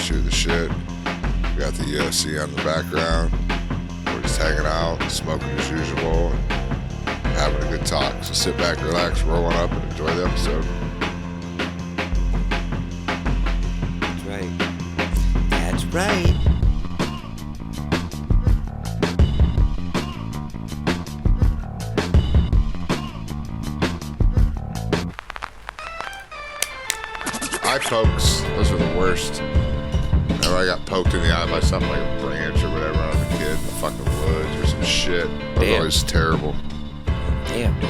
shooting the shit. We got the UFC on the background. We're just hanging out, smoking as usual, and having a good talk. So sit back, relax, roll one up, and enjoy the episode. That's right. That's right. Eye pokes, those are the worst. Whenever I got poked in the eye by something like a branch or whatever when I was a kid, in the fucking woods or some shit, that was always terrible. Damn, dude.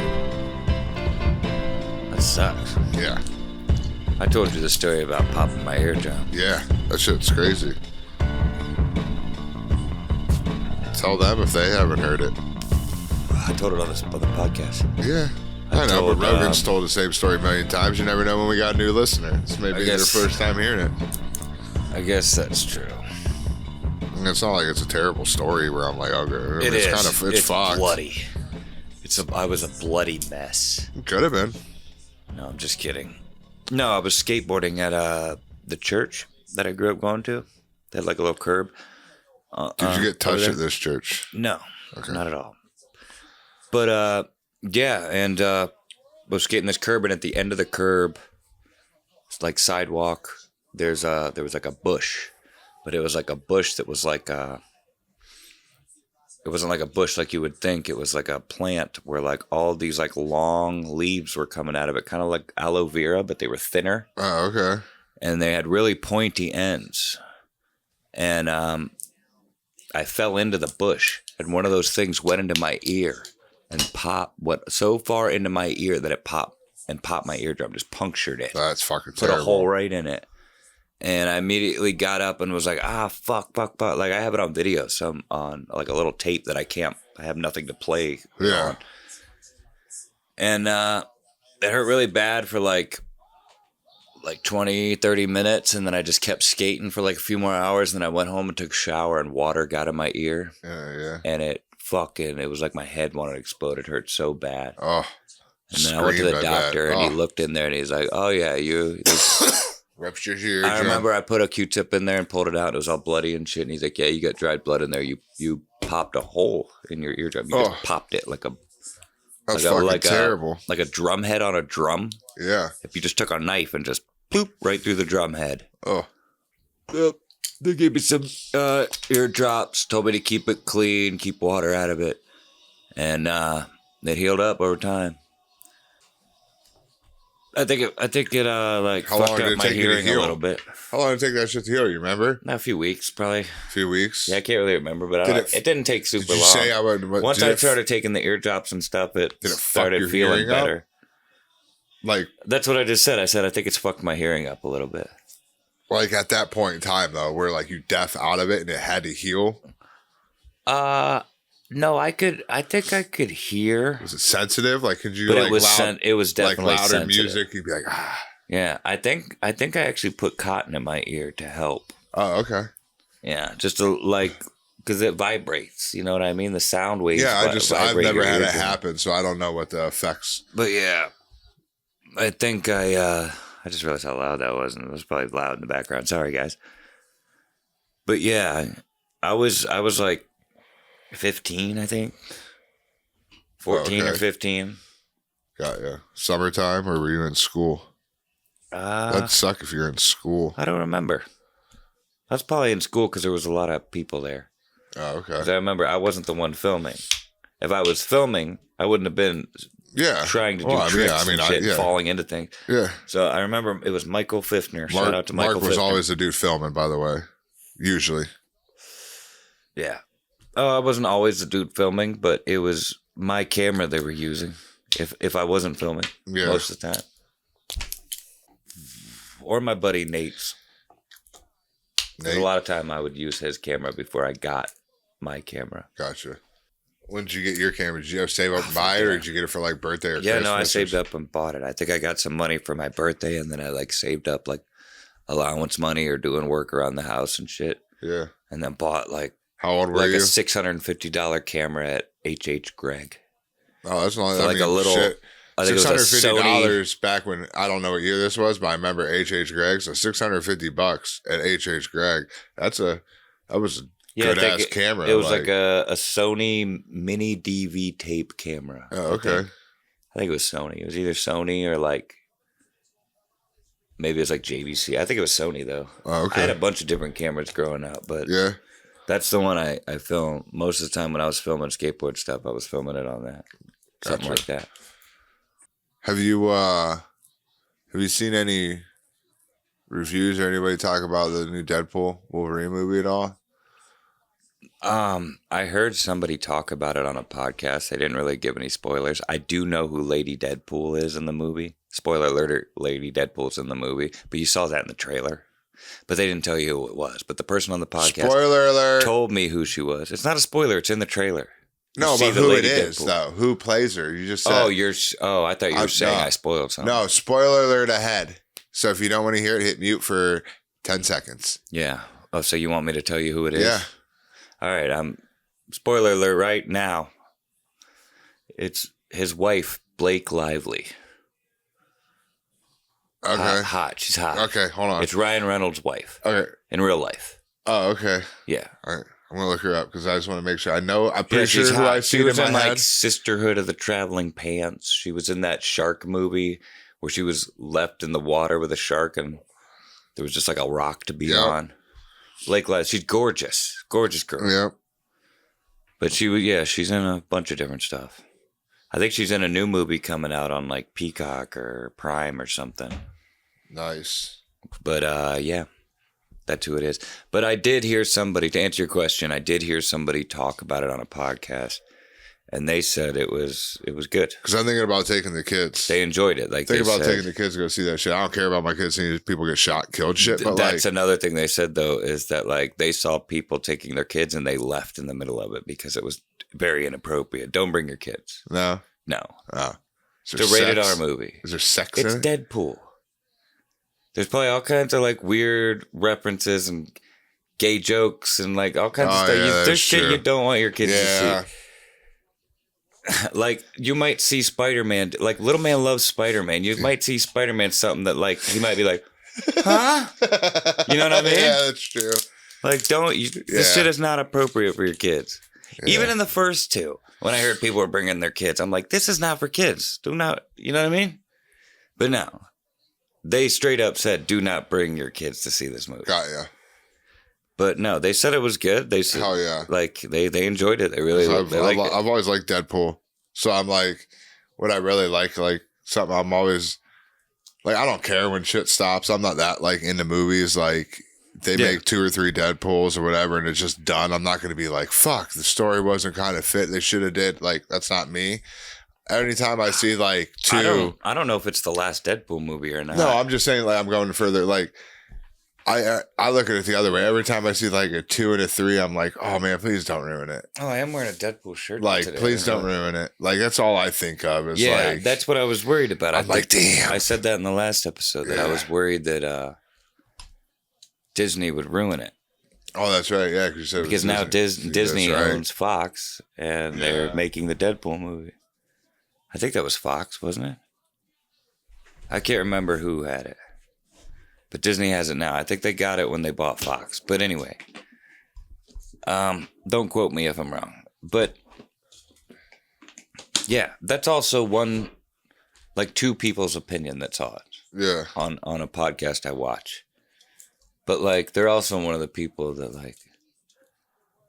That sucks. Yeah. I told you the story about popping my eardrum. Yeah, that shit's crazy. Tell them if they haven't heard it. I told it on the podcast. Yeah. I know, but Rogan's told the same story a million times. You never know when we got a new listener. This may be their first time hearing it. I guess that's true. And it's not like it's a terrible story where I'm like, okay, it's kind of it's fucked. Bloody. I was a bloody mess. It could have been. No, I'm just kidding. No, I was skateboarding at the church that I grew up going to. They had like a little curb. Did you get touched at this church? No, not at all. But yeah, and was skating this curb, and at the end of the curb, it's like sidewalk. There was like a bush, but it was like a bush that was like it wasn't like a bush like you would think. It was like a plant where like all these like long leaves were coming out of it, kind of like aloe vera, but they were thinner. Oh, okay. And they had really pointy ends, and I fell into the bush, and one of those things went into my ear. And went so far into my ear that it popped my eardrum, just punctured it. That's fucking terrible. Put a hole right in it. And I immediately got up and was like, fuck. Like I have it on video, on like a little tape that I have nothing to play on. And it hurt really bad for like 20, 30 minutes. And then I just kept skating for like a few more hours. And then I went home and took a shower and water got in my ear. Yeah. And it was like my head wanted to explode. It hurt so bad. Oh. And then I went to the doctor and he looked in there and he's like, oh yeah, you ruptured your eardrum. I remember I put a Q-tip in there and pulled it out. It was all bloody and shit. And he's like, yeah, you got dried blood in there. You popped a hole in your eardrum. You just popped it like a terrible. Like a drum head on a drum. Yeah. If you just took a knife and just bloop right through the drum head. Oh. Yep. They gave me some ear drops, told me to keep it clean, keep water out of it. And it healed up over time. I think it like how fucked up my hearing a little bit. How long did it take that shit to heal? You remember? A few weeks, probably. A few weeks? Yeah, I can't really remember, but it didn't take super long. Say Once I started taking the ear drops and stuff, it started feeling better. Up? Like that's what I just said. I said I think it's fucked my hearing up a little bit. Like at that point in time, though, where like you deaf out of it and it had to heal? No, I think I could hear. Was it sensitive? Like, could you but like it was it was definitely like louder sensitive. music? You'd be like, ah. Yeah, I think I actually put cotton in my ear to help. Oh, okay. Yeah, just to like, because it vibrates. You know what I mean? The sound waves. Yeah, I've never had it happen, so I don't know what the effects. But yeah, I think I just realized how loud that was, and it was probably loud in the background. Sorry, guys. But yeah, I was like 15, I think. 14 or 15. Got ya. Summertime, or were you in school? That'd suck if you're in school. I don't remember. I was probably in school because there was a lot of people there. Oh, okay. 'Cause I remember I wasn't the one filming. If I was filming, I wouldn't have been trying to do tricks and shit, falling into things. Yeah. So I remember it was Michael Fiftner. Shout out to Michael Fiftner. Mark was always the dude filming, by the way. Usually. Yeah. Oh, I wasn't always the dude filming, but it was my camera they were using. If I wasn't filming most of the time. Or my buddy Nate's. Nate? A lot of time I would use his camera before I got my camera. Gotcha. When did you get your camera? Did you have to save up and buy it, or did you get it for like birthday or Christmas? Yeah, no, I saved up and bought it. I think I got some money for my birthday, and then I like saved up like allowance money or doing work around the house and shit. Yeah. And then bought like how old were you? A $650 camera at H.H. Gregg. Oh, that's not like a little. Shit. I think it was a Sony. $650 back when, I don't know what year this was, but I remember H.H. Gregg. So $650 at H.H. Gregg. That was a good ass camera. It was like a Sony mini DV tape camera. Oh, okay. I think it was Sony. It was either Sony or like maybe it was like JVC. I think it was Sony though. Oh, okay. I had a bunch of different cameras growing up, but yeah, that's the one I filmed. Most of the time when I was filming skateboard stuff, I was filming it on that. Something like that. Have you seen any reviews or anybody talk about the new Deadpool Wolverine movie at all? I heard somebody talk about it on a podcast. They didn't really give any spoilers. I do know who Lady Deadpool is in the movie. Spoiler alert, Lady Deadpool's in the movie, but you saw that in the trailer. But they didn't tell you who it was. But the person on the podcast spoiler alert told me who she was. It's not a spoiler, it's in the trailer. No, but who it is, though. Who plays her? You just said. I thought you were saying I spoiled something. No, spoiler alert ahead. So if you don't want to hear it, hit mute for 10 seconds. Yeah. Oh, so you want me to tell you who it is? Yeah. All right. Spoiler alert right now. It's his wife, Blake Lively. Okay. Hot. She's hot. Okay, hold on. It's Ryan Reynolds' wife. Okay. In real life. Oh, okay. Yeah. All right. I'm going to look her up because I just want to make sure. I'm pretty sure who I see in my head. She was in like Sisterhood of the Traveling Pants. She was in that shark movie where she was left in the water with a shark and there was just like a rock to be on. Blake Lively. She's gorgeous. Gorgeous girl. Yep. But she's in a bunch of different stuff. I think she's in a new movie coming out on like Peacock or Prime or something. Nice. But yeah, that's who it is. But I did hear somebody, to answer your question, I did hear somebody talk about it on a podcast, and they said it was good. Because I'm thinking about taking the kids. They enjoyed it. Like taking the kids to go see that shit. I don't care about my kids seeing people get shot, killed, shit. But that's another thing they said though, is that like they saw people taking their kids and they left in the middle of it because it was very inappropriate. Don't bring your kids. No. Oh. It's a rated R movie. Is there sex in it? It's Deadpool. There's probably all kinds of like weird references and gay jokes and like all kinds of stuff. There's shit you don't want your kids to see. Like you might see Spider-Man, like Little Man Loves Spider-Man. You might see Spider-Man something that like he might be like, huh? You know what I mean? Yeah, that's true. Like this shit is not appropriate for your kids. Yeah. Even in the first two, when I heard people were bringing their kids, I'm like, this is not for kids. Do not, you know what I mean? But no. They straight up said, do not bring your kids to see this movie. Got ya. But no, they said it was good. They said, hell yeah. Like, they enjoyed it. They really liked it. I've always liked Deadpool. So I'm like, what I really like something I'm always, like, I don't care when shit stops. I'm not that, like, into movies. Like, they make 2 or 3 Deadpools or whatever, and it's just done. I'm not going to be like, fuck, the story wasn't kind of fit. They should have did. Like, that's not me. Anytime I see like 2, I don't know if it's the last Deadpool movie or not. No, I'm just saying like I'm going further. Like I look at it the other way. Every time I see like a 2 and a 3, I'm like, oh man, please don't ruin it. Oh, I am wearing a Deadpool shirt. Like, today. please don't ruin it. Like that's all I think of. Is like, that's what I was worried about. I'm like, damn. I said that in the last episode that I was worried that Disney would ruin it. Oh, that's right. Yeah, because now Disney owns Fox, and they're making the Deadpool movie. I think that was Fox, wasn't it? I can't remember who had it. But Disney has it now. I think they got it when they bought Fox. But anyway. Don't quote me if I'm wrong. But yeah, that's also 2 people's opinion that saw it. Yeah. On a podcast I watch. But like they're also one of the people that like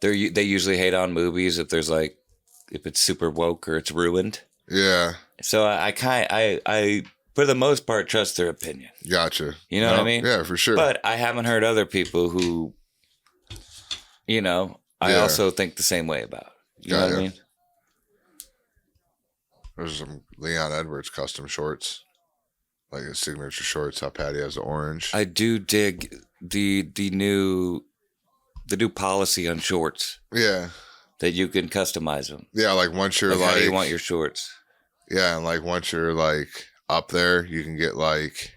they usually hate on movies if it's super woke or it's ruined. Yeah. So I for the most part trust their opinion. Gotcha. You know what I mean? Yeah, for sure. But I haven't heard other people who, I also think the same way about. You know what I mean? There's some Leon Edwards custom shorts, like his signature shorts. How Patty has the orange. I do dig the new policy on shorts. Yeah. That you can customize them. Yeah, like once you're how do you want your shorts? Yeah, and like once you're like up there, you can get like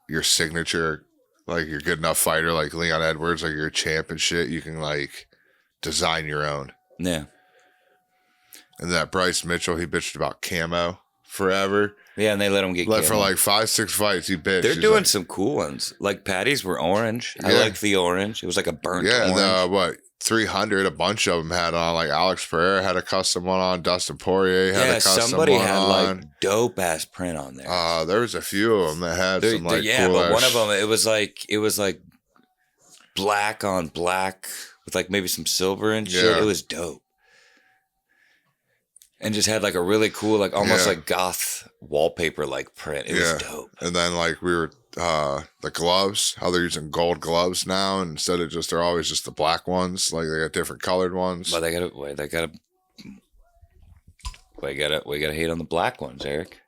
your signature, like you're good enough fighter, like Leon Edwards, like you're a champ and shit. You can like design your own. Yeah. And that Bryce Mitchell, he bitched about camo forever. Yeah, and they let him get like for like 5-6 fights. He bitched. They're doing some cool ones. Like Patty's were orange. I like the orange. It was like a burnt orange. Yeah, what 300? A bunch of them had on. Like Alex Pereira had a custom one on. Dustin Poirier had a custom somebody one had on. like dope ass print on there. There was a few of them that had some like cool but one of them it was like black on black with like maybe some silver and shit. It was dope. And just had like a really cool, like almost like goth wallpaper like print. It was dope. And then like we were the gloves, how they're using gold gloves now instead of just they're always just the black ones. Like they got different colored ones. But we gotta hate on the black ones, Eric.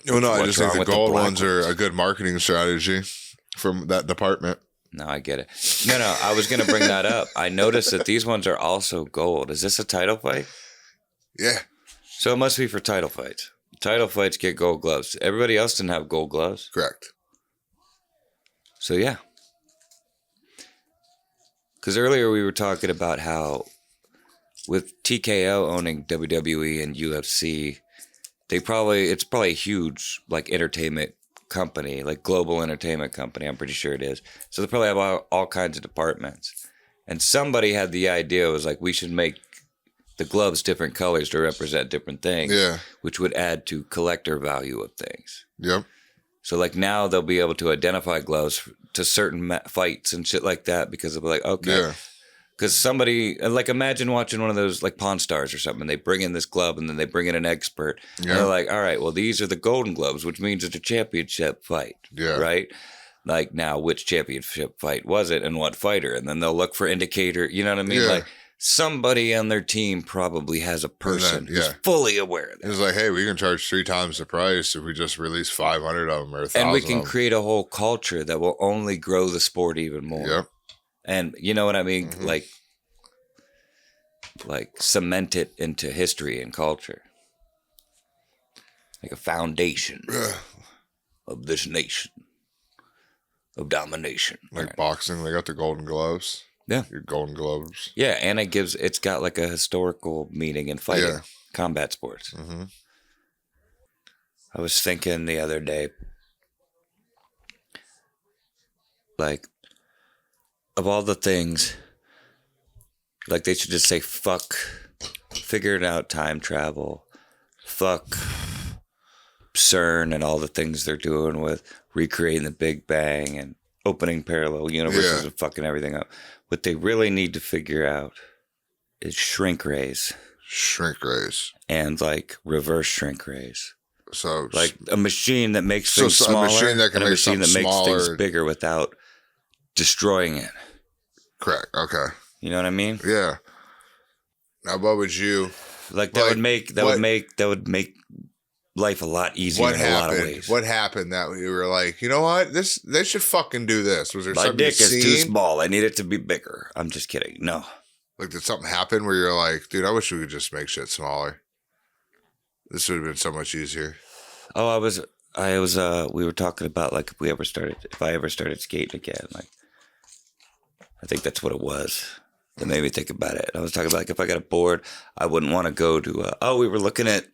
No, I just think the gold ones are a good marketing strategy from that department. No, I get it. No, I was gonna bring that up. I noticed that these ones are also gold. Is this a title fight? Yeah. So it must be for title fights. Title fights get gold gloves. Everybody else didn't have gold gloves. Correct. So yeah. Because earlier we were talking about how with TKO owning WWE and UFC, it's probably a huge like entertainment company, like global entertainment company. I'm pretty sure it is. So they probably have all kinds of departments. And somebody had the idea, was like, we should make the gloves different colors to represent different things, which would add to collector value of things. Yep. So like now they'll be able to identify gloves to certain fights and shit like that because they'll be like, okay. Because somebody, like imagine watching one of those like Pawn Stars or something. They bring in this glove and then they bring in an expert. And they're like, all right, well, these are the golden gloves, which means it's a championship fight. Yeah. Right? Like now, which championship fight was it and what fighter? And then they'll look for indicator. You know what I mean? Like, somebody on their team probably has a person who's fully aware of that. It's like, hey, we can charge 3 times the price if we just release 500 of them or 1,000. And we can create a whole culture that will only grow the sport even more. Yep. And you know what I mean? Mm-hmm. Like cement it into history and culture. Like a foundation of this nation of domination. Like boxing, they got the golden gloves. Yeah. Your golden gloves. Yeah, and it's got like a historical meaning in fighting, combat sports. Mm-hmm. I was thinking the other day, like, of all the things, like they should just say, fuck figuring out time travel, fuck CERN and all the things they're doing with recreating the Big Bang and opening parallel universes and fucking everything up. What they really need to figure out is shrink rays. Shrink rays. And like reverse shrink rays. So like a machine that makes things smaller, a machine that can and a machine that makes smaller. things bigger without destroying it. Correct. Okay. You know what I mean? Yeah. Now, what would you like? That would make life a lot easier in a lot of ways. What happened that we were like, you know what? They should fucking do this. Was there My something dick is too small. I need it to be bigger. I'm just kidding. No. Like, did something happen where you're like, dude, I wish we could just make shit smaller. This would have been so much easier. Oh, we were talking about like if I ever started skating again, like I think that's what it was. That made me think about it. I was talking about like if I got bored, I wouldn't want to go to we were looking at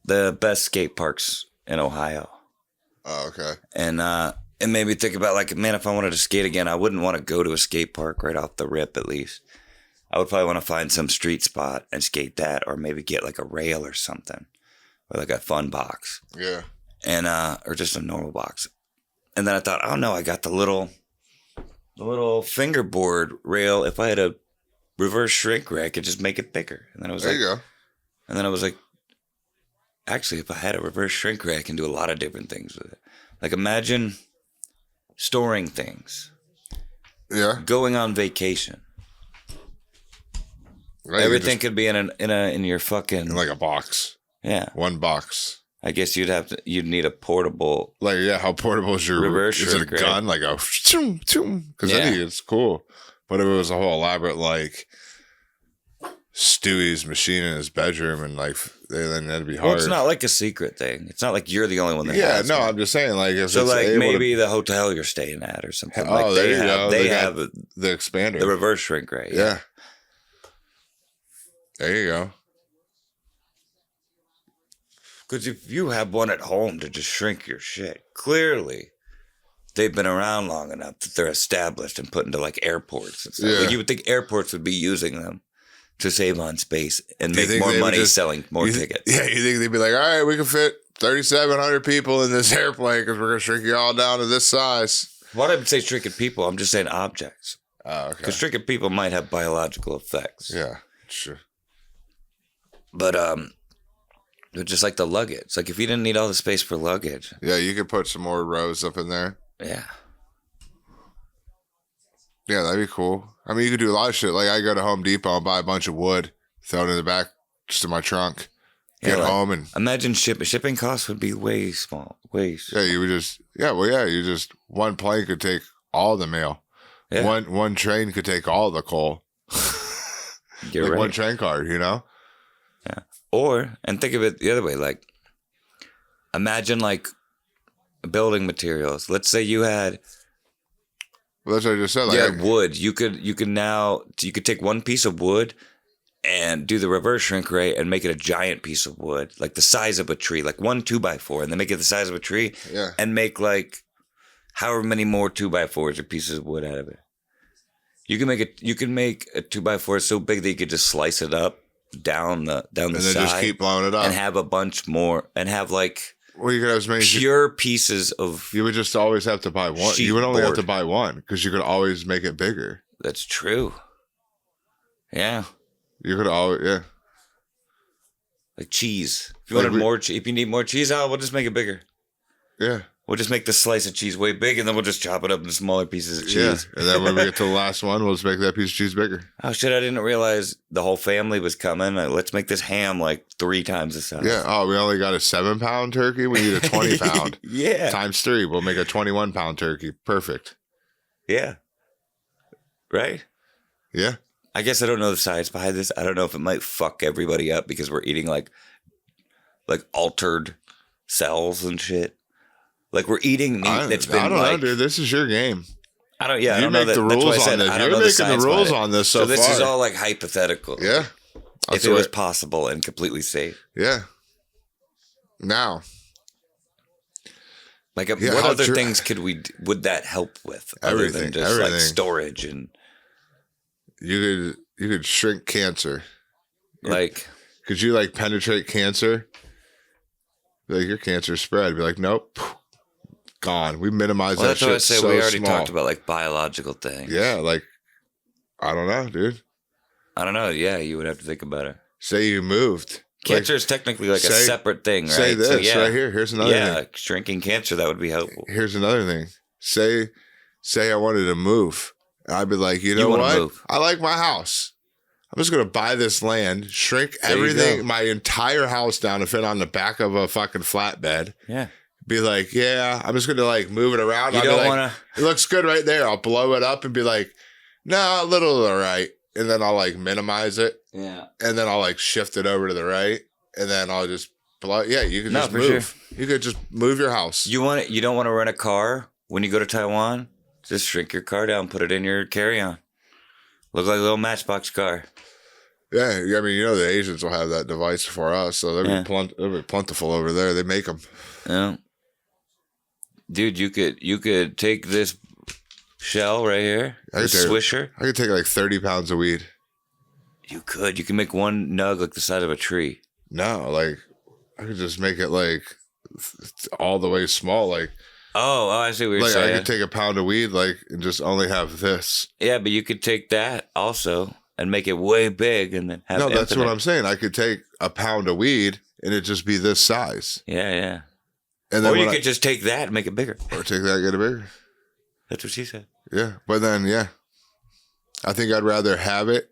the best skate parks in Ohio. Oh, okay. And it made me think about like, man, if I wanted to skate again, I wouldn't want to go to a skate park right off the rip at least. I would probably want to find some street spot and skate that, or maybe get like a rail or something, or like a fun box. Yeah. And or just a normal box. And then I thought, oh no, I got the little fingerboard rail. If I had a reverse shrink ray, I could just make it bigger. And then I was there you go. And then I was like, actually, if I had a reverse shrink ray, I can do a lot of different things with it. Like imagine storing things. Yeah. Going on vacation. Right, everything could be in your fucking in like a box. Yeah. One box. I guess you'd need a portable. Like, yeah, how portable is your reverse? Is it a gun? Like a because I think it's cool. But if it was a whole elaborate like Stewie's machine in his bedroom and like then that'd be hard. Well, it's not like a secret thing. It's not like you're the only one that has no, one. I'm just saying like if so like maybe the hotel you're staying at or something. Like there you go. They have the expander. The reverse shrink ray. Yeah. There you go. Because if you have one at home to just shrink your shit, clearly they've been around long enough that they're established and put into like airports and stuff. Yeah. Like you would think airports would be using them to save on space and make more money selling more tickets. Yeah, you think they'd be like, all right, we can fit 3,700 people in this airplane because we're going to shrink you all down to this size. Well, I would say shrinking people. I'm just saying objects. Oh, okay. Because shrinking people might have biological effects. Yeah, sure. But just like the luggage. Like if you didn't need all the space for luggage. Yeah, you could put some more rows up in there. Yeah. Yeah, that'd be cool. I mean, you could do a lot of shit. Like I go to Home Depot and buy a bunch of wood, throw it in the back, just in my trunk. Get home and imagine shipping costs would be way small. Yeah, you would just you just one plane could take all the mail. Yeah. One train could take all the coal. You're right. One train car, you know? Yeah. And think of it the other way, like imagine like building materials. Let's say you had that's what I just said. Like, you had wood. You could take one piece of wood and do the reverse shrink ray and make it a giant piece of wood, like the size of a tree, like 1 2x4, and then make it the size of a tree. Yeah. And make like however many more 2x4s or pieces of wood out of it. You can make a 2x4 so big that you could just slice it up down the side. And then just keep blowing it up. And have a bunch more and have like you could have as many pure pieces of. You would just always have to buy one. You would only have to buy one because you could always make it bigger. That's true. Yeah. You could always, yeah. Like cheese. If you wanted more, if you need more cheese, we'll just make it bigger. Yeah. We'll just make the slice of cheese way big, and then we'll just chop it up into smaller pieces of cheese. Yeah. And then when we get to the last one, we'll just make that piece of cheese bigger. Oh shit! I didn't realize the whole family was coming. Let's make this ham like 3 times the size. Yeah. Oh, we only got a 7-pound turkey. We need a 20-pound. Yeah. Times 3. We'll make a 21-pound turkey. Perfect. Yeah. Right. Yeah. I guess I don't know the science behind this. I don't know if it might fuck everybody up because we're eating like altered cells and shit. Like we're eating meat that's been. I don't know, dude. This is your game. I don't. Yeah, you make the rules on this. You're making the rules on this so far. So this is all like hypothetical. Yeah. If it was possible and completely safe. Yeah. Now. Like what other things would that help with? Other than just like storage and. You could shrink cancer. Like, could you like penetrate cancer? Like your cancer spread. Be like, nope, gone. We minimize that shit. That's what I say. We already talked about like biological things. Yeah, like I don't know, dude. I don't know. Yeah, you would have to think about it. Say you moved. Cancer is technically like a separate thing, right? Say this right here. Here's another thing. Yeah, shrinking cancer, that would be helpful. Here's another thing. Say I wanted to move. I'd be like, you know what? Move. I like my house. I'm just going to buy this land, shrink everything, my entire house down to fit on the back of a fucking flatbed. Yeah. Be like, yeah, I'm just going to like move it around. You don't want to. It looks good right there. I'll blow it up and be like, no, a little all right. And then I'll like minimize it. Yeah. And then I'll like shift it over to the right. And then I'll just blow. Yeah, you can just move. Sure. You could just move your house. You don't want to rent a car when you go to Taiwan? Just shrink your car down, put it in your carry-on. Look like a little Matchbox car. Yeah, I mean, you know the Asians will have that device for us, so they'll be plentiful over there. They make them. Yeah. Dude, you could take this shell right here, swisher. I could take like 30 pounds of weed. You can make one nug like the size of a tree. No, like I could just make it like all the way small, like. Oh, I see what you're saying. I could take a pound of weed, like, and just only have this. Yeah, but you could take that also and make it way big and then have. No, that's what I'm saying. I could take a pound of weed and it just be this size. Yeah, yeah. And then or you could just take that and make it bigger. Or take that and get it bigger. That's what she said. Yeah, but then I think I'd rather have it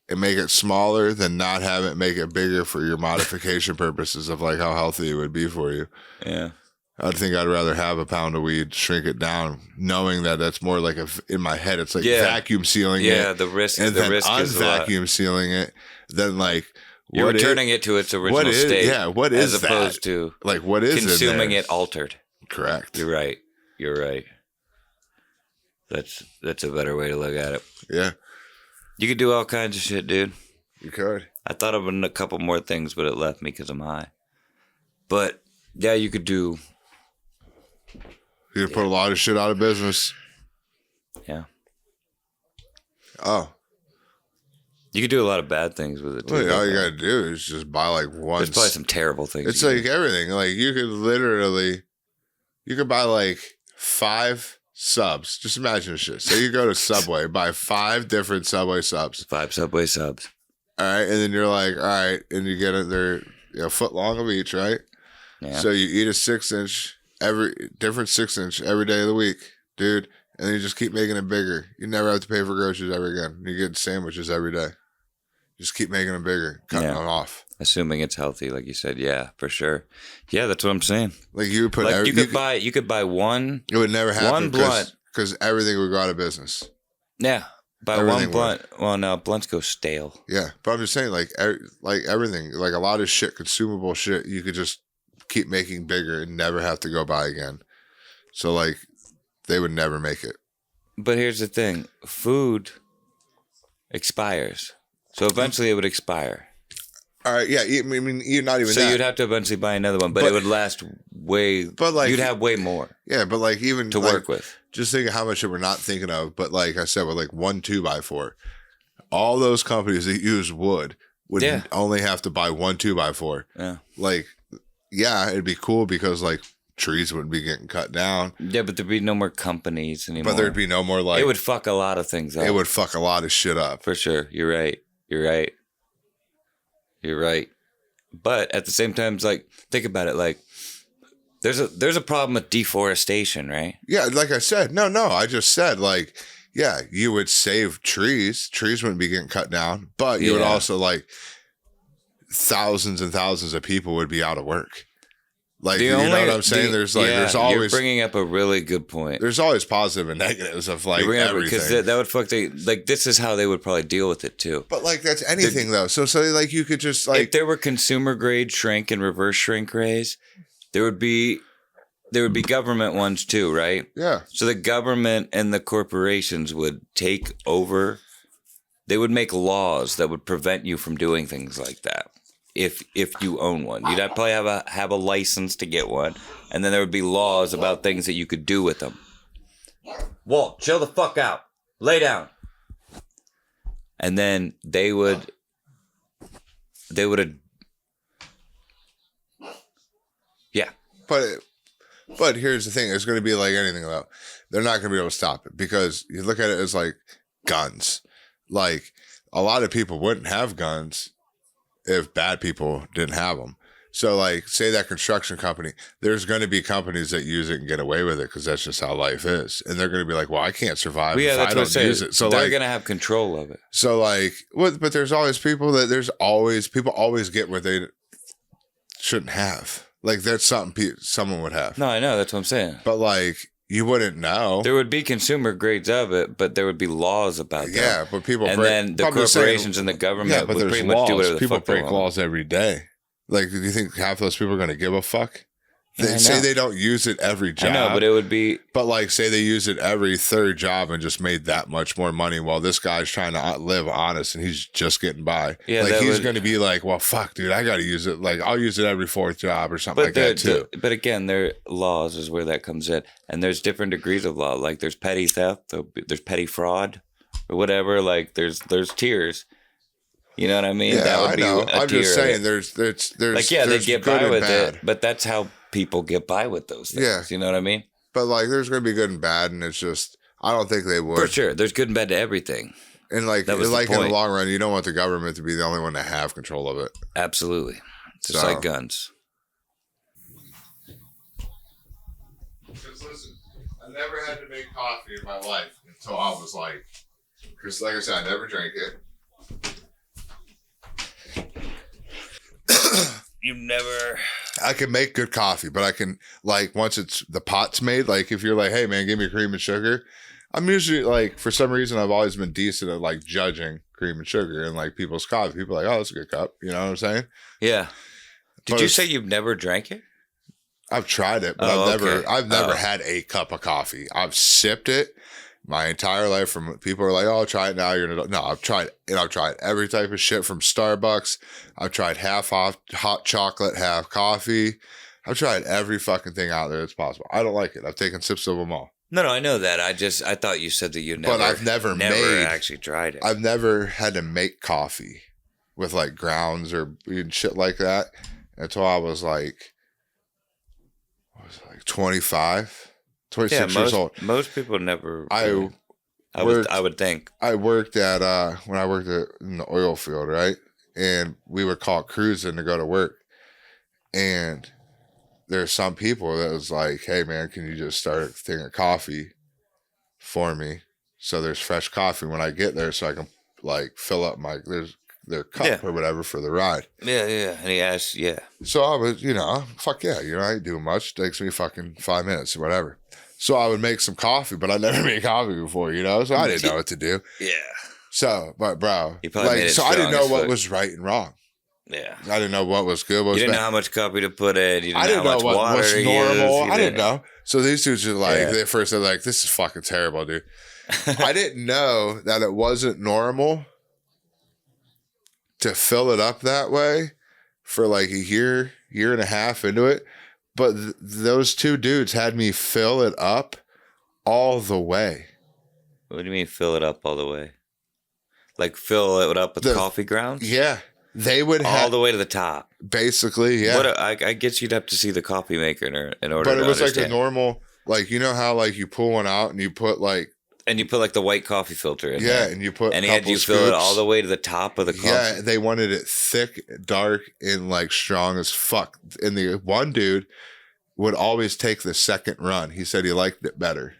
and make it smaller than not have it, make it bigger for your modification purposes of like how healthy it would be for you. Yeah. I think I'd rather have a pound of weed, shrink it down, knowing that that's more like in my head. It's like vacuum sealing it. Yeah, the risk. And the then risk is vacuum sealing it. Then like you're returning it to its original state. Yeah, what is as opposed to like what is consuming it altered? Correct. You're right. That's a better way to look at it. Yeah. You could do all kinds of shit, dude. You could. I thought of a couple more things, but it left me because I'm high. But yeah, you could do. You could put a lot of shit out of business. Yeah. Oh. You could do a lot of bad things with it too. Well, all you gotta do is just buy like one. There's probably some terrible things. It's like everything. Like you could buy like 5 subs. Just imagine this shit. So you go to Subway, buy 5 different Subway subs. 5 Subway subs. All right, and then you're like, all right, and you get it. They're a foot long of each, right? Yeah. So you eat a 6-inch every 6-inch every day of the week, dude, and then you just keep making it bigger. You never have to pay for groceries ever again. You get sandwiches every day. Just keep making them bigger, cutting them off. Assuming it's healthy, like you said, yeah, for sure. Yeah, that's what I'm saying. Like you would put, like you could buy one. It would never happen. One blunt because everything would go out of business. Yeah, buy everything one blunt. Would. Well, no, blunts go stale. Yeah, but I'm just saying, like everything, like a lot of shit, consumable shit, you could just keep making bigger and never have to go buy again. So like, they would never make it. But here's the thing: food expires. So eventually it would expire. All right, yeah. I mean, you're not even. So you'd have to eventually buy another one, but it would last way. But like, you'd have way more. Yeah, but like even to work with. Just think of how much we're not thinking of. But like I said, with like 1 2x4, all those companies that use wood would only have to buy 1 2x4. Yeah. Like, yeah, it'd be cool because like trees wouldn't be getting cut down. Yeah, but there'd be no more companies anymore. But there'd be no more like. It would fuck a lot of things up. It would fuck a lot of shit up. For sure. You're right. You're right. But at the same time, it's like, think about it. Like, there's a problem with deforestation, right? Yeah, like I said. No. I just said, like, yeah, you would save trees. Trees wouldn't be getting cut down. But you would also, like, thousands and thousands of people would be out of work. Like, you know what I'm saying? There's always. You're bringing up a really good point. There's always positive and negatives of like everything. Because that would fuck like this is how they would probably deal with it too. But like that's anything though. So like you could just like if there were consumer grade shrink and reverse shrink rays, there would be government ones too, right? Yeah. So the government and the corporations would take over. They would make laws that would prevent you from doing things like that. If you own one, you'd probably have a license to get one, and then there would be laws about things that you could do with them. Walt, chill the fuck out, lay down. And then they would. Yeah. But here's the thing: it's going to be like anything though. They're not going to be able to stop it because you look at it as like guns. Like a lot of people wouldn't have guns if bad people didn't have them. So like say that construction company, there's going to be companies that use it and get away with it because that's just how life is. And they're going to be like, well, I can't survive if I don't use it. So they're going to have control of it. So like, but there's always people people always get what they shouldn't have. Like that's something someone would have. No, I know. That's what I'm saying. But like, you wouldn't know. There would be consumer grades of it, but there would be laws about that. Yeah, but people then the corporations and the government would pretty much do whatever the people fuck they want. break laws every day. Like, do you think half those people are going to give a fuck? They say they don't use it every job. I know, but it would be. But like, say they use it every third job and just made that much more money while this guy's trying to live honest and he's just getting by. Yeah, like he's going to be like, well, fuck, dude, I got to use it. Like, I'll use it every fourth job or something like that too. But again, their laws is where that comes in, and there's different degrees of law. Like, there's petty theft, there's petty fraud, or whatever. Like, there's tiers. You know what I mean? Yeah, that would I know. be I'm just saying, there's like, yeah, they get by with it, but that's how people get by with those things. Yeah. You know what I mean? But like, there's going to be good and bad, and it's just, I don't think they would. For sure. There's good and bad to everything. And like in the long run, you don't want the government to be the only one to have control of it. Absolutely. Just like guns. Because listen, I never had to make coffee in my life until I was like, because like I said, I never drank it. You've never. I can make good coffee, but I can, like, once the pot's made, like, if you're like, hey, man, give me cream and sugar, I'm usually, like, for some reason, I've always been decent at, like, judging cream and sugar and, like, people's coffee. People are like, oh, that's a good cup. You know what I'm saying? Yeah. Did you say you've never drank it? I've tried it, but I've never had a cup of coffee. I've sipped it, my entire life. From people are like, "Oh, try it now. You're an adult." No, I've tried every type of shit from Starbucks. I've tried half hot chocolate, half coffee. I've tried every fucking thing out there that's possible. I don't like it. I've taken sips of them all. No, I know that. I thought you said that you never. But I've never actually tried it. I've never had to make coffee with like grounds or shit like that until I was like, 25, 26 years old. Most people never. I would think. I worked at when I worked in the oil field, right? And we would call cruising to go to work. And there's some people that was like, "Hey man, can you just start a thing of coffee for me? So there's fresh coffee when I get there, so I can like fill up their cup or whatever for the ride." Yeah. And he asked, So I was, fuck yeah, I ain't doing much. Takes me fucking 5 minutes or whatever. So I would make some coffee, but I never made coffee before, so I didn't know what to do. Yeah. So, but bro, so I didn't know what was right and wrong. Yeah. I didn't know what was good, what was You didn't bad. know how much coffee to put in. You I didn't know what was normal. I didn't know. So these dudes are like, at first they're like, "This is fucking terrible, dude." I didn't know that it wasn't normal to fill it up that way for like a year and a half into it. But those two dudes had me fill it up all the way. What do you mean fill it up all the way? Like fill it up with coffee grounds? Yeah. They would all the way to the top. Basically, yeah. I guess you'd have to see the coffee maker in order to But it was understand. like a normal, like, how like you pull one out and you put like. And you put like the white coffee filter in there. Yeah, and you put and he had you fill it all the way to the top of the coffee. Yeah, they wanted it thick, dark, and like strong as fuck. And the one dude would always take the second run. He said he liked it better.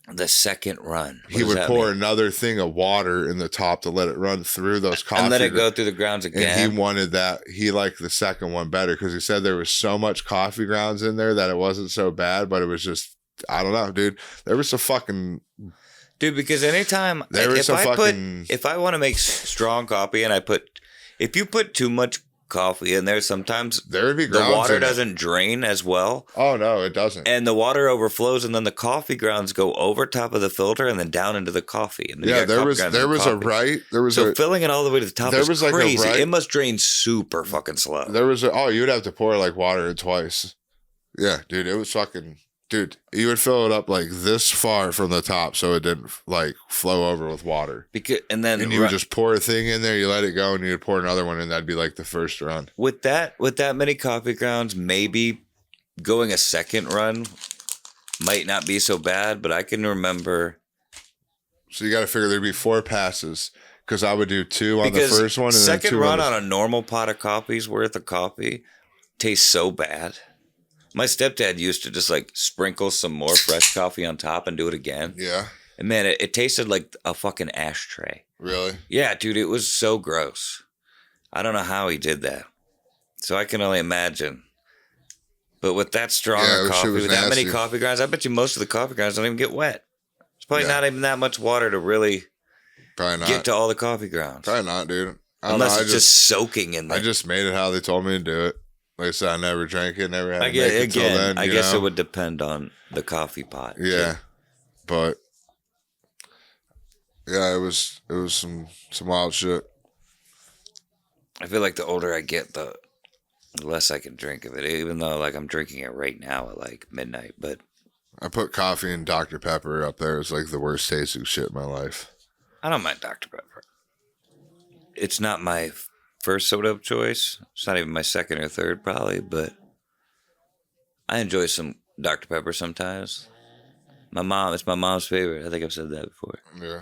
The second run. He would pour another thing of water in the top to let it run through those coffee. And let it go through the grounds again. And he wanted that. He liked the second one better because he said there was so much coffee grounds in there that it wasn't so bad, but it was just, I don't know, dude. There was some fucking... Dude, because anytime... If I want to make strong coffee and if you put too much coffee in there, sometimes there would be the water doesn't drain as well. Oh no, it doesn't. And the water overflows, and then the coffee grounds go over top of the filter and then down into the coffee. And there was filling it all the way to the top. There was crazy. Like it must drain super fucking slow. You'd have to pour like water twice. Yeah, dude, it was fucking. Dude, you would fill it up like this far from the top so it didn't like flow over with water. And you would just pour a thing in there, you let it go, and you'd pour another one, and that'd be like the first run. With that many coffee grounds, maybe going a second run might not be so bad, but I can remember. So you got to figure there'd be 4 passes because I would do 2 on the first one, and then 2 second run on a normal pot of coffee's worth of coffee tastes so bad. My stepdad used to just like sprinkle some more fresh coffee on top and do it again. Yeah. And man, it tasted like a fucking ashtray. Really? Yeah, dude, it was so gross. I don't know how he did that. So I can only imagine. But with that strong coffee, with that many coffee grounds, I bet you most of the coffee grounds don't even get wet. It's probably not even that much water to really get to all the coffee grounds. Probably not, dude. Unless it's just soaking in there. I just made it how they told me to do it. Like I said, I never drank it, never had to make it again, till then. I guess it would depend on the coffee pot. Yeah. Too. But yeah, it was some wild shit. I feel like the older I get, the less I can drink of it, even though like I'm drinking it right now at like midnight. But I put coffee and Dr. Pepper up there. It's like the worst tasting shit in my life. I don't mind Dr. Pepper. It's not my first soda of choice. It's not even my second or third, probably, but I enjoy some Dr. Pepper sometimes. It's my mom's favorite. I think I've said that before. Yeah.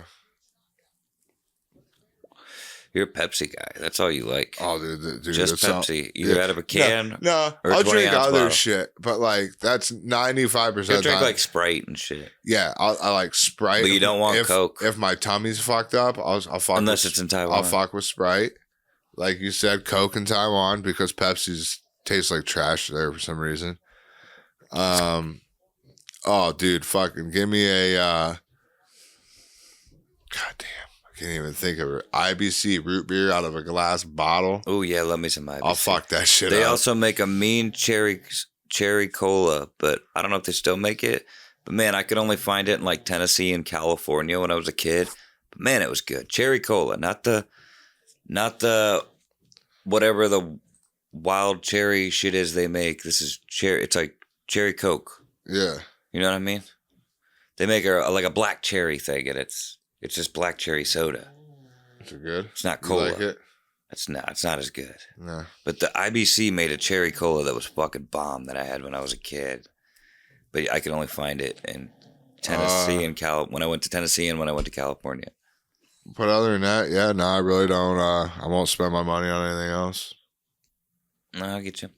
You're a Pepsi guy. That's all you like. Oh, dude just Pepsi. Either out of a can. No, I'll drink other shit, but like that's 95% of the time. Drink like Sprite and shit. Yeah, I like Sprite. But you don't want Coke. If my tummy's fucked up, I'll fuck. Unless it's in Taiwan. I'll fuck with Sprite. Like you said, Coke in Taiwan because Pepsi's tastes like trash there for some reason. Oh, dude, fucking give me a. God damn. I can't even think of it. IBC root beer out of a glass bottle. Oh, yeah, love me some IBC. I'll fuck that shit up. They also make a mean cherry cola, but I don't know if they still make it. But man, I could only find it in like Tennessee and California when I was a kid. But man, it was good. Cherry cola, not the whatever the wild cherry shit is they make. This is cherry. It's like cherry Coke. Yeah. You know what I mean? They make like a black cherry thing, and it's just black cherry soda. Is it good? It's not cola. You like it? It's not as good. No. But the IBC made a cherry cola that was fucking bomb that I had when I was a kid. But I could only find it in Tennessee and when I went to Tennessee and when I went to California. But other than that, yeah, no, I really don't. I won't spend my money on anything else. No, I'll get you.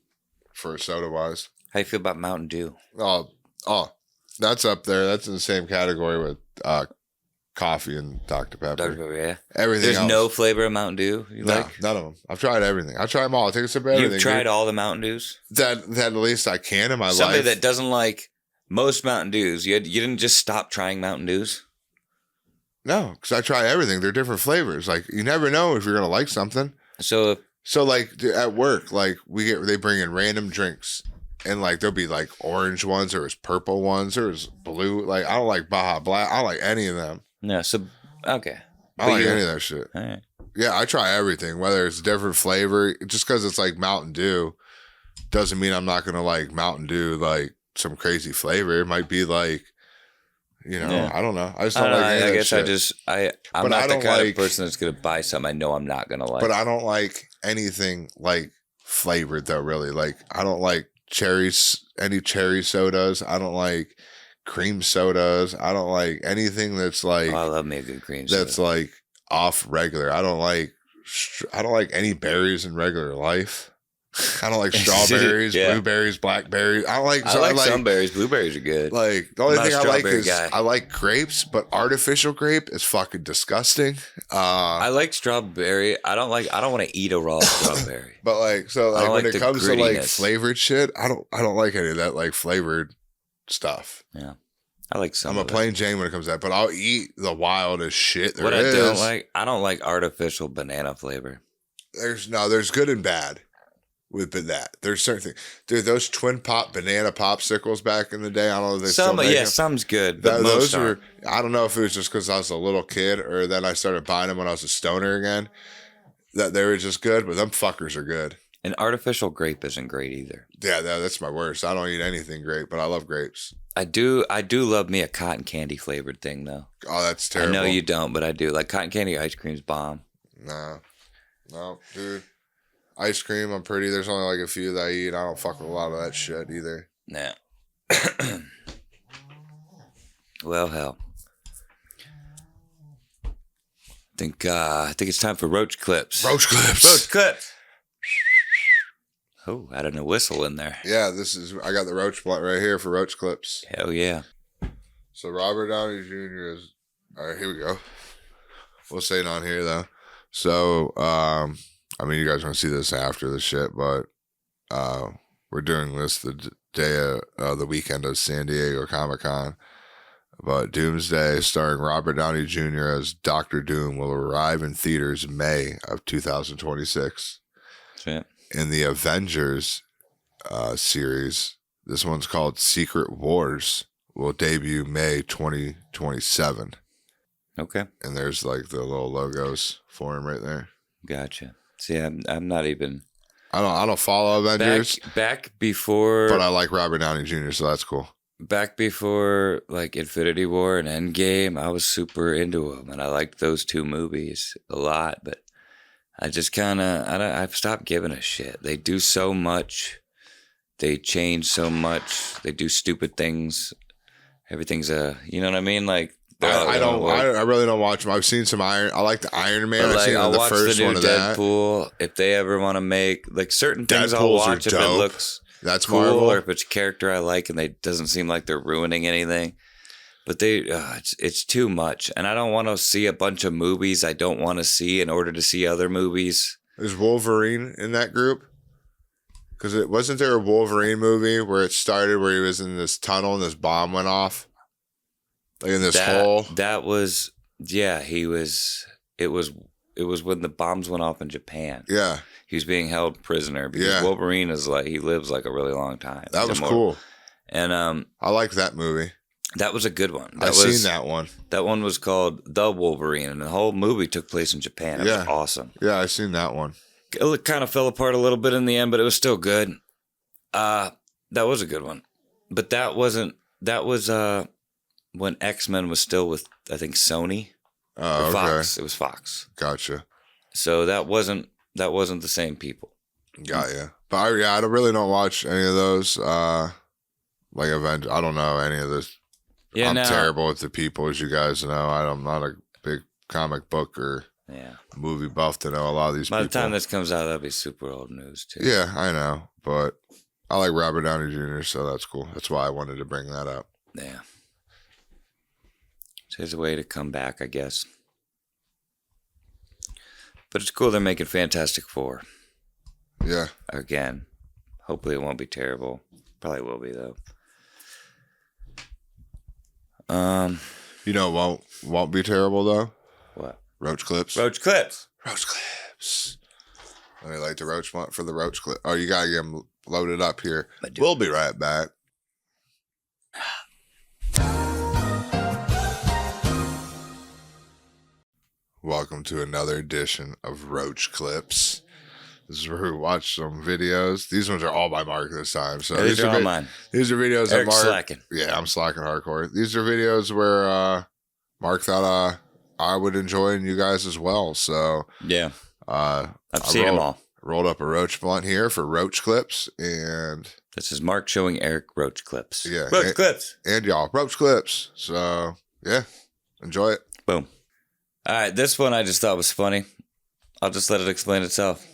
For soda wise. How you feel about Mountain Dew? Oh, that's up there. That's in the same category with coffee and Dr. Pepper. Dr. Pepper, yeah. Everything There's else. no flavor of Mountain Dew you like? None of them. I've tried everything. I try them all. I take a sip of everything. You've tried all the Mountain Dews? That at least I can in my life. Somebody that doesn't like most Mountain Dews, you didn't just stop trying Mountain Dews? No, because I try everything. They're different flavors. Like, you never know if you're going to like something. So like at work, like they bring in random drinks, and like there'll be like orange ones, or there's purple ones, or there's blue. Like, I don't like Baja Black. I don't like any of them. No, so okay. I don't like any of that shit. All right. Yeah, I try everything, whether it's a different flavor. Just because it's like Mountain Dew doesn't mean I'm not gonna like Mountain Dew like some crazy flavor. It might be like, I don't know. I just don't like any of that shit. I'm not the kind of person that's gonna buy something I know I'm not gonna like. But I don't like anything like flavored though, really. Like, I don't like any cherry sodas. I don't like cream sodas. I don't like anything that's like, I love me a good cream soda. That's like off regular. I don't like any berries in regular life. I don't like strawberries, blueberries, blackberries. I like some berries. Blueberries are good. Like, the only thing I like is guy. I like grapes, but artificial grape is fucking disgusting. I like strawberry. I don't want to eat a raw strawberry. But like, so like when it comes to like flavored shit, I don't like any of that like flavored stuff. Yeah. I like some. I'm a plain Jane when it comes to that, but I'll eat the wildest shit there is. I don't like artificial banana flavor. There's good and bad with that. There's certain things. Dude, those twin pop banana popsicles back in the day, I don't know if they still make them. Some's good, but those were, I don't know if it was just because I was a little kid or then I started buying them when I was a stoner again, that they were just good, but them fuckers are good. And artificial grape isn't great either. Yeah, that's my worst. I don't eat anything grape, but I love grapes. I do love me a cotton candy flavored thing though. Oh, that's terrible. I know you don't, but I do. Like cotton candy ice cream's bomb. No, dude. Ice cream, I'm pretty. There's only like a few that I eat. I don't fuck with a lot of that shit either. Nah. Well, hell. I think it's time for Roach Clips. Roach Clips. Roach Clips. Oh, added a whistle in there. Yeah, I got the Roach blunt right here for Roach Clips. Hell yeah. So Robert Downey Jr. is, all right, here we go. We'll say it on here though. So, I mean, you guys want to see this after the shit, but we're doing this the day of the weekend of San Diego Comic-Con. But Doomsday, starring Robert Downey Jr. as Dr. Doom, will arrive in theaters in May of 2026. Shit. In the Avengers series, this one's called Secret Wars, will debut May 2027. Okay. And there's like the little logos for him right there. Gotcha. See, I'm not even. I don't follow Avengers. Back before. But I like Robert Downey Jr., so that's cool. Back before like Infinity War and Endgame, I was super into them, and I liked those two movies a lot. But I just I've stopped giving a shit. They do so much. They change so much. They do stupid things. Everything's you know what I mean? Like. I really don't watch them. I've seen some I like the Iron Man. Like, I've seen the first one of that. Deadpool. If they ever want to make like certain things, I'll watch if it looks cool Marvel. Or if it's a character I like and they doesn't seem like they're ruining anything. But it's too much, and I don't want to see a bunch of movies I don't want to see in order to see other movies. Is Wolverine in that group? Because wasn't there a Wolverine movie where it started where he was in this tunnel and this bomb went off? Like in this hole? That was, yeah, he was, it was when the bombs went off in Japan. Yeah. He was being held prisoner because Wolverine is like, he lives like a really long time. That was cool. And I liked that movie. That was a good one. I've seen that one. That one was called The Wolverine, and the whole movie took place in Japan. It was awesome. Yeah, I've seen that one. It kind of fell apart a little bit in the end, but it was still good. That was a good one. But that was when X-Men was still with, I think, Sony or Fox. It was Fox. Gotcha. So that wasn't the same people. Got ya. But I don't watch any of those. Like event, I don't know any of this. Yeah, I'm terrible with the people, as you guys know. I'm not a big comic book or movie buff to know a lot of these people. By the time this comes out, that'll be super old news too. Yeah, I know, but I like Robert Downey Jr., so that's cool. That's why I wanted to bring that up. Yeah. So there's a way to come back, I guess. But it's cool they're making Fantastic Four. Yeah. Again. Hopefully it won't be terrible. Probably will be, though. You know, won't be terrible though. What? Roach Clips. Roach Clips. Roach Clips. Let me light the roach blunt for the Roach Clip. Oh, you gotta get them loaded up here. We'll be right back. Welcome to another edition of Roach Clips. This is where we watch some videos. These ones are all by Mark this time. So these are all mine. These are videos Eric's that Mark. Slacking. Yeah, I'm slacking hardcore. These are videos where Mark thought I would enjoy, and you guys as well. So yeah, I've seen them all. Rolled up a roach blunt here for Roach Clips, and this is Mark showing Eric Roach Clips. Yeah, Roach Clips, and y'all Roach Clips. So yeah, enjoy it. Boom. All right, this one I just thought was funny. I'll just let it explain itself.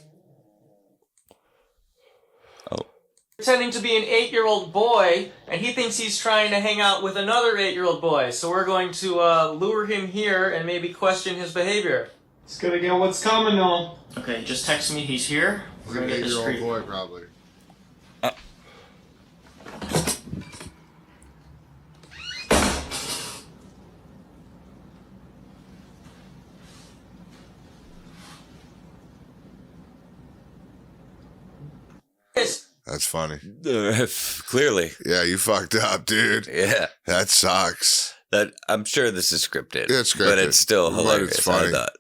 Pretending to be an 8-year-old boy, and he thinks he's trying to hang out with another 8-year-old boy. So we're going to lure him here and maybe question his behavior. Just gotta get what's coming though. Okay, just text me he's here. We're gonna get this straight. 8-year-old boy, probably. That's funny. Clearly. Yeah, you fucked up, dude. Yeah. That sucks. That I'm sure this is scripted. It's scripted. But it's still hilarious. It's funny. I thought.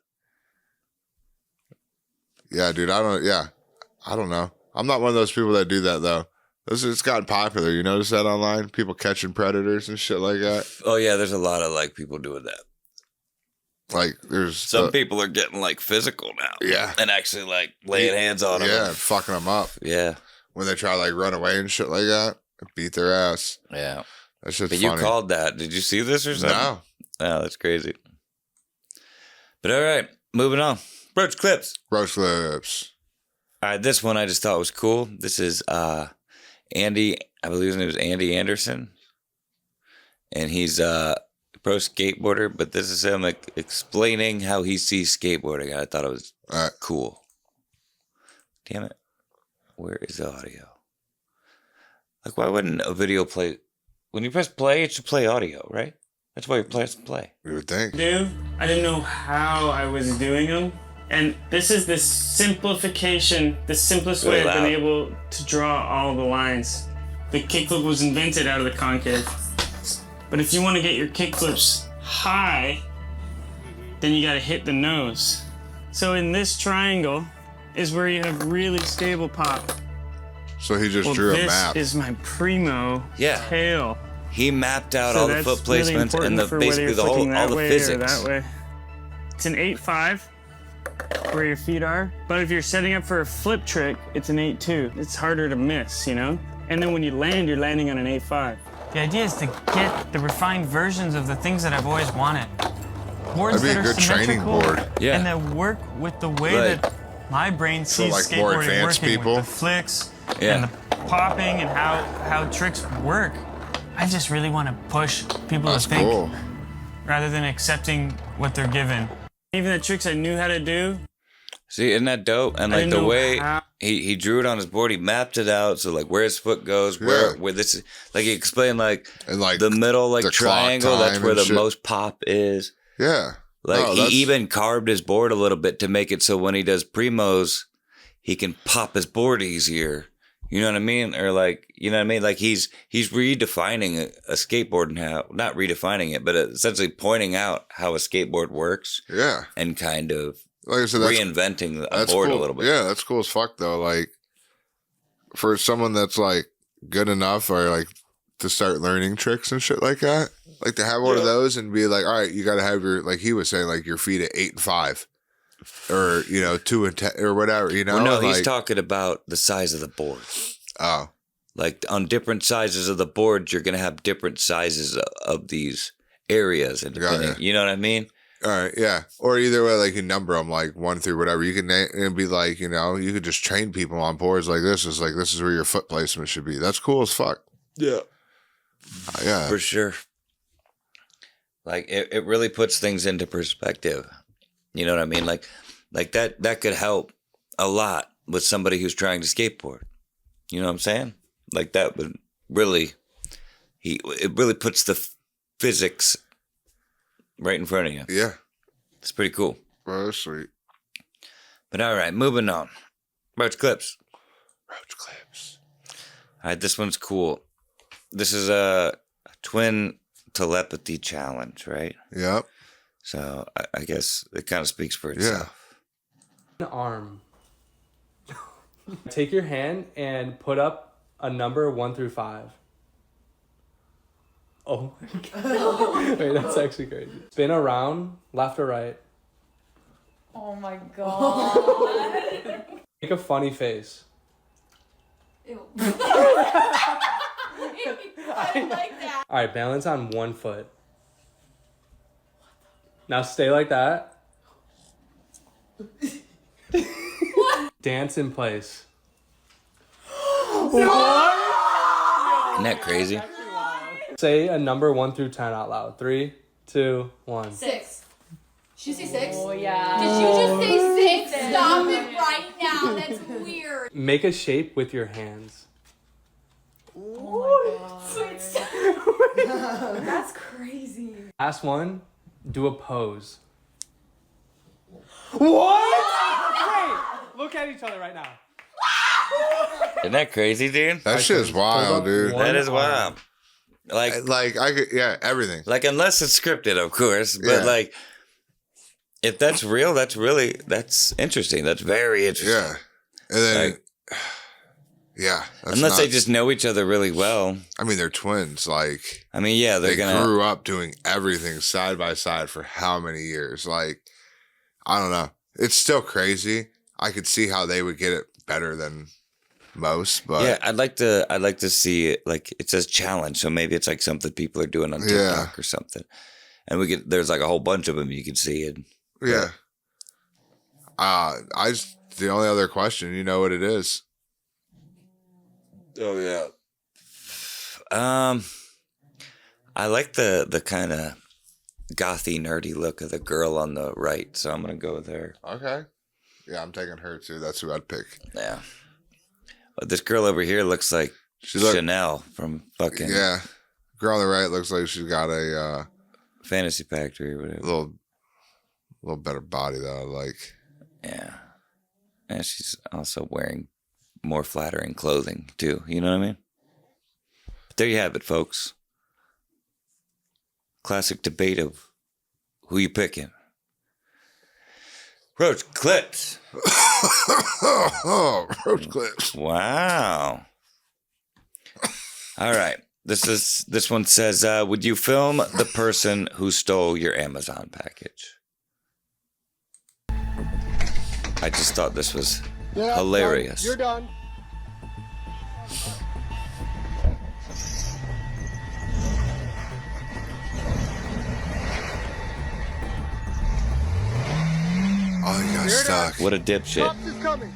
Yeah, dude. I don't know. I'm not one of those people that do that though. It's gotten popular. You notice that online? People catching predators and shit like that. Oh yeah, there's a lot of like people doing that. Like there's some people are getting like physical now. Yeah. And actually like laying hands on them. Yeah, and fucking them up. Yeah. When they try to like run away and shit like that, beat their ass. Yeah. That shit's But funny. you called that. Did you see this or something? No. Oh, that's crazy. But all right, moving on. Roach Clips. Roach Clips. All right, this one I just thought was cool. This is Andy, I believe his name is Andy Anderson. And he's a pro skateboarder, but this is him like explaining how he sees skateboarding. I thought it was cool. Damn it. Where is the audio? Like, why wouldn't a video play? When you press play, it should play audio, right? That's why you press play. You would think. I didn't know how I was doing them. And this is the simplification, the simplest way I've been able to draw all the lines. The kickflip was invented out of the concave. But if you want to get your kickflips high, then you got to hit the nose. So in this triangle is where you have really stable pop. So he just drew a map. This is my primo tail. He mapped out all the foot placements and basically all the physics. That way. It's an 8.5 where your feet are. But if you're setting up for a flip trick, it's an 8.2. It's harder to miss, you know? And then when you land, you're landing on an 8.5. The idea is to get the refined versions of the things that I've always wanted. Boards That'd be a good training board. Yeah. And that work with the way that my brain sees like skateboarding more advanced working people. with the flicks and the popping and how tricks work. I just really want to push people to think rather than accepting what they're given. Even the tricks I knew how to do. See, isn't that dope? And like the way he drew it on his board, he mapped it out. So like where his foot goes, where this is, like he explained like the middle like triangle, that's where the most pop is. Yeah. Like he even carved his board a little bit to make it so when he does primos, he can pop his board easier. You know what I mean? Or like, you know what I mean? Like he's redefining a skateboard and how, not redefining it, but essentially pointing out how a skateboard works. Yeah. And kind of like I said, reinventing a board cool. a little bit. Yeah, that's cool as fuck though. Like for someone that's like good enough or like to start learning tricks and shit like that, like to have one of those and be like, all right, you got to have your, like he was saying, like your feet at 8 and 5. Or 2 and 10 or whatever, Well, no, he's talking about the size of the board. Oh, like on different sizes of the board, you're gonna have different sizes of these areas, and you know what I mean. All right, yeah. Or either way, like you number them like 1 through whatever. You can and be like, you could just train people on boards like this. Is like this is where your foot placement should be. That's cool as fuck. Yeah, yeah, for sure. Like it really puts things into perspective. You know what I mean? Like that could help a lot with somebody who's trying to skateboard. You know what I'm saying? Like that would really, it really puts the physics right in front of you. Yeah. It's pretty cool. Oh, that's sweet. But all right, moving on. Roach Clips. Roach Clips. All right, this one's cool. This is a twin telepathy challenge, right? Yep. So I guess it kind of speaks for itself. An arm. Take your hand and put up a number 1 through 5. Oh my god. Wait, that's actually crazy. Spin around, left or right. Oh my god. Make a funny face. Ew. I like that. Alright, balance on 1 foot. Now stay like that. Dance in place. Isn't that crazy? Say a number 1 through 10 out loud. 3, 2, 1. 6. Did you say 6? Oh, yeah. Did you just say 6? Stop it right now. That's weird. Make a shape with your hands. Oh my god. That's crazy. Last one, do a pose. What? Wait, look at each other right now. Isn't that crazy, dude? That shit is wild, dude. That is wild. Like I could, yeah, everything. Like unless it's scripted, of course. But Yeah. like, if that's real, that's interesting. That's very interesting. Yeah. And then, Like, yeah. That's unless they nuts. just know each other really well. I mean, they're twins. Like, I mean, yeah, they gonna grew up doing everything side by side for how many years? Like, I don't know. It's still crazy. I could see how they would get it better than most, but yeah, I'd like to see it. Like it says challenge, so maybe it's like something people are doing on TikTok or something. And there's like a whole bunch of them you can see it. yeah. The only other question, you know what it is? Oh yeah. I like the kind of gothy nerdy look of the girl on the right, so I'm gonna go with her. Okay. Yeah, I'm taking her too. That's who I'd pick. Yeah. But this girl over here looks like Chanel from fucking Girl on the right looks like she's got a Fantasy Factory or whatever. little better body though. Like, yeah. And she's also wearing more flattering clothing too. You know what I mean? But there you have it, folks. Classic debate of who you picking. Roach Clips. oh, Roach Clips. Wow. All right. This one says, would you film the person who stole your Amazon package? I just thought this was hilarious. You're done. Oh, you got stuck. What a dipshit. Cops is coming.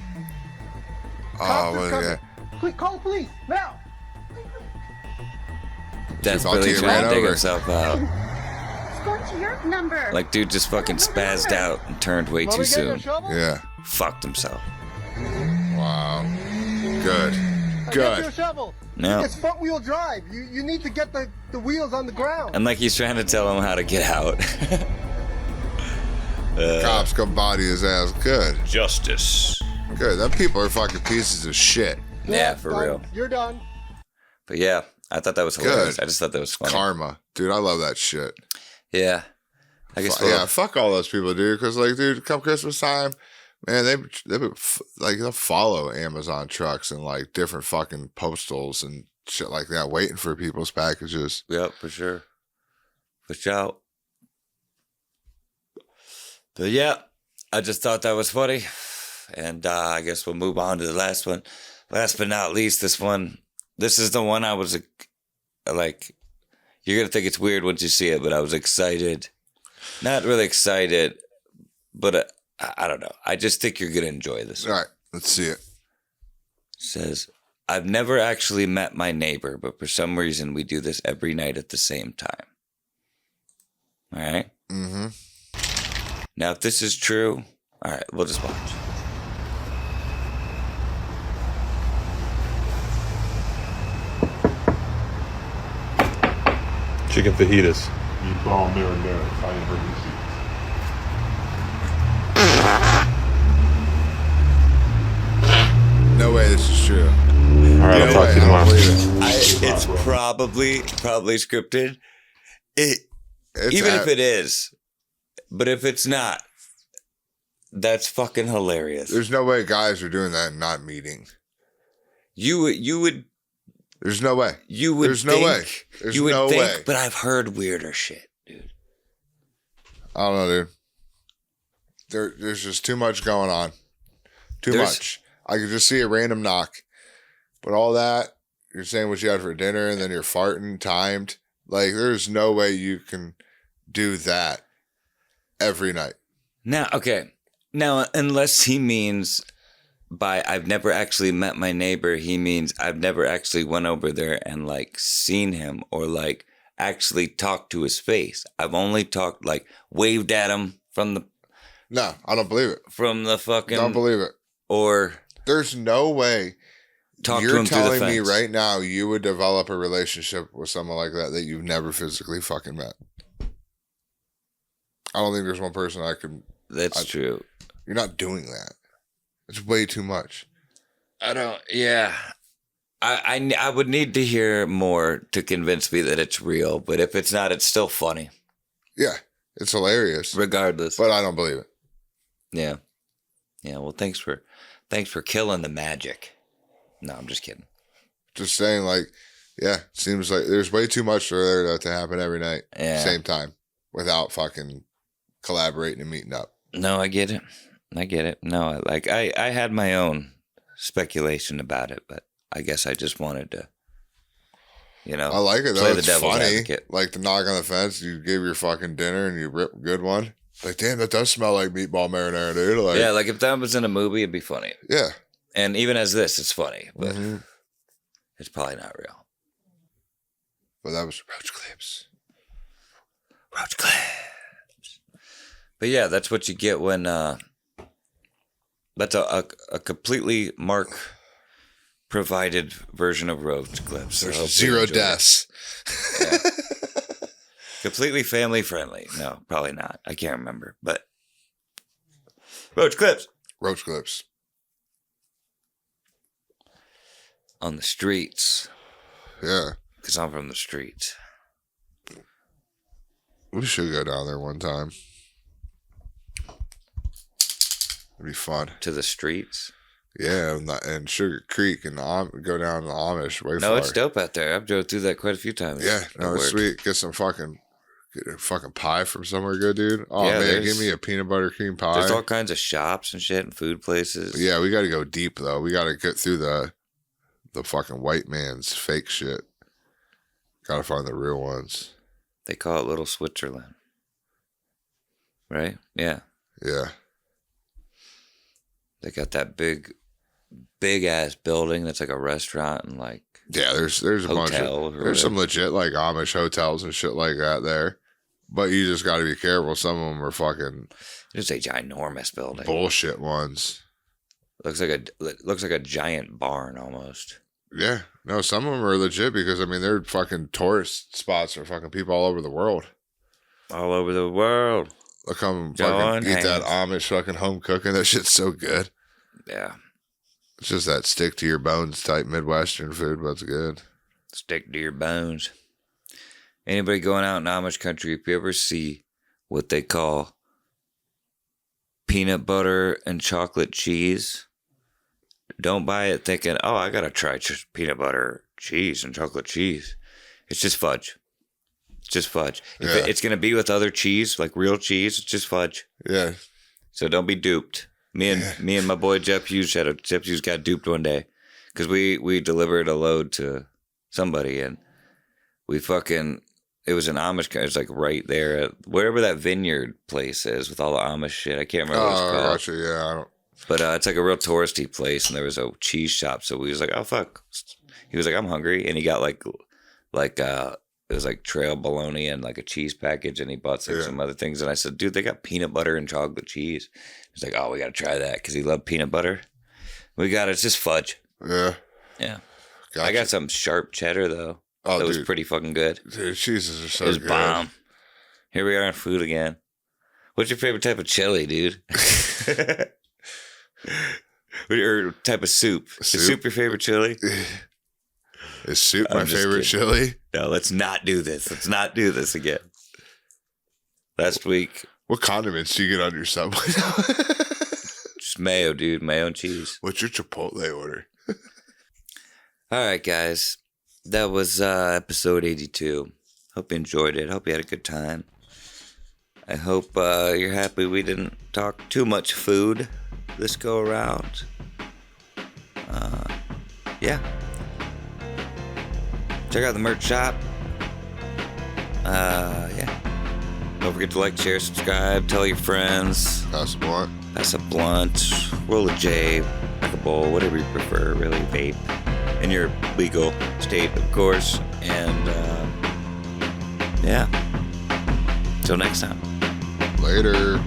Oh, Cops is what? coming. Yeah. Quick, call the police now. Desperately Fucking trying to ran dig over. himself out. Go to your number. Like, dude just fucking spazzed out and turned way Want too me to get your soon. shovel? Yeah. Fucked himself. Wow. Good. I got Good. your shovel. No. It's front wheel drive. You need to get the wheels on the ground. And like he's trying to tell him how to get out. Cops come body his ass. Good. Justice. Good. Them people are fucking pieces of shit. Yeah, for done. real. You're done. But yeah, I thought that was hilarious. Good. I just thought that was funny. Karma. Dude, I love that shit. Yeah. I guess Fuck all those people, dude. Because, like, dude, come Christmas time, man, they'll follow Amazon trucks and, like, different fucking postals and shit like that, waiting for people's packages. Yep, for sure. Push out. But yeah, I just thought that was funny. And I guess we'll move on to the last one. Last but not least, this is the one I was like, you're going to think it's weird once you see it, but I was excited. Not really excited, but I don't know. I just think you're going to enjoy this. All right, let's see it. It says, I've never actually met my neighbor, but for some reason we do this every night at the same time. All right? Mm-hmm. Now, if this is true, all right, we'll just watch. Chicken fajitas. Meatball marinara, Italian herb seeds. No way this is true. All right, I'll talk to you tomorrow. It's probably scripted. Even if it is, but if it's not, that's fucking hilarious. There's no way guys are doing that and not meeting. You would. There's no way. You would. There's think, no way. There's you would no think, way. But I've heard weirder shit, dude. I don't know, dude. There's just too much going on. Too much. I could just see a random knock. But all that, you're saying what you had for dinner and then you're farting timed. Like, there's no way you can do that every night. Now, okay. Now, unless he means by I've never actually met my neighbor, he means I've never actually went over there and, like, seen him or, like, actually talked to his face. I've only talked, like, waved at him from the... No, I don't believe it. From the fucking... Don't believe it. Or... There's no way Talk you're to him telling through the me fence. right now you would develop a relationship with someone like that you've never physically fucking met. I don't think there's one person I could... That's true. You're not doing that. It's way too much. I don't... Yeah. I would need to hear more to convince me that it's real, but if it's not, it's still funny. Yeah, it's hilarious. Regardless. But I don't believe it. Yeah. Yeah, well, thanks for killing the magic. No, I'm just kidding. Just saying, like, yeah, seems like there's way too much for there to happen every night. Yeah. Same time. Without fucking collaborating and meeting up. No, I get it. No, I had my own speculation about it, but I guess I just wanted to, I like it, though. play It's the devil's funny. advocate. Like, the knock on the fence, you give your fucking dinner and you rip a good one. Like, damn, that does smell like meatball marinara, dude. Like, Yeah, like if that was in a movie, it'd be funny. Yeah. And even as this, it's funny, but it's probably not real. But that was Roach Clips. Roach Clips. But yeah, that's what you get when that's a completely Mark provided version of Roach Clips. So There's zero deaths. Yeah. Completely family friendly. No, probably not. I can't remember, but Roach Clips. Roach Clips. On the streets. Yeah. Because I'm from the streets. We should go down there one time. It'd be fun. To the streets? Yeah, and Sugar Creek and go down to the Amish way No, far. it's dope out there. I've drove through that quite a few times. Yeah, no, it's sweet. Get a fucking pie from somewhere good, dude. Oh, yeah, man, give me a peanut butter cream pie. There's all kinds of shops and shit and food places. Yeah, we got to go deep, though. We got to get through the fucking white man's fake shit. Got to find the real ones. They call it Little Switzerland. Right? Yeah. Yeah. They got that big ass building that's like a restaurant and like there's a bunch of there's some legit like Amish hotels and shit like that there, but you just got to be careful. Some of them are fucking it's a ginormous building, bullshit ones. Looks like a giant barn almost. Yeah, no, some of them are legit because I mean they're fucking tourist spots for fucking people all over the world. All over the world. They'll come fucking eat that Amish fucking home cooking. That shit's so good. Yeah. It's just that stick to your bones type Midwestern food, but it's good. Stick to your bones. Anybody going out in Amish country, if you ever see what they call peanut butter and chocolate cheese, don't buy it thinking, oh, I gotta try peanut butter, cheese, and chocolate cheese. It's just fudge. It's just fudge. Yeah. If it's gonna be with other cheese, like real cheese, it's just fudge. Yeah. So don't be duped. Me and my boy Jeff Hughes got duped one day because we delivered a load to somebody and we it was an Amish. It was like right there at wherever that vineyard place is with all the Amish shit. I can't remember what it's called. Gotcha. Yeah, I don't. But it's like a real touristy place, and there was a cheese shop. So we was like, oh fuck. He was like, I'm hungry, and he got like it was like trail bologna and like a cheese package, and he bought some other things. And I said, dude, they got peanut butter and chocolate cheese. He's like, oh, we got to try that because he loved peanut butter. It's just fudge. Yeah. Yeah. Gotcha. I got some sharp cheddar, though. Oh, that was dude. pretty fucking good. Dude, cheeses are so it was good. Bomb. Here we are on food again. What's your favorite type of chili, dude? Or type of soup? Is soup your favorite chili? Is soup my favorite chili? No, let's not do this. Let's not do this again. Last week. What condiments do you get on your Subway? Just mayo, dude. Mayo and cheese. What's your Chipotle order? All right, guys. That was episode 82. Hope you enjoyed it. Hope you had a good time. I hope you're happy we didn't talk too much food this go around. Yeah. Check out the merch shop. Yeah. Don't forget to like, share, subscribe, tell your friends. Pass a blunt. Pass a blunt. Roll a J. Pack a bowl. Whatever you prefer. Really, vape. In your legal state, of course. And, yeah. Till next time. Later.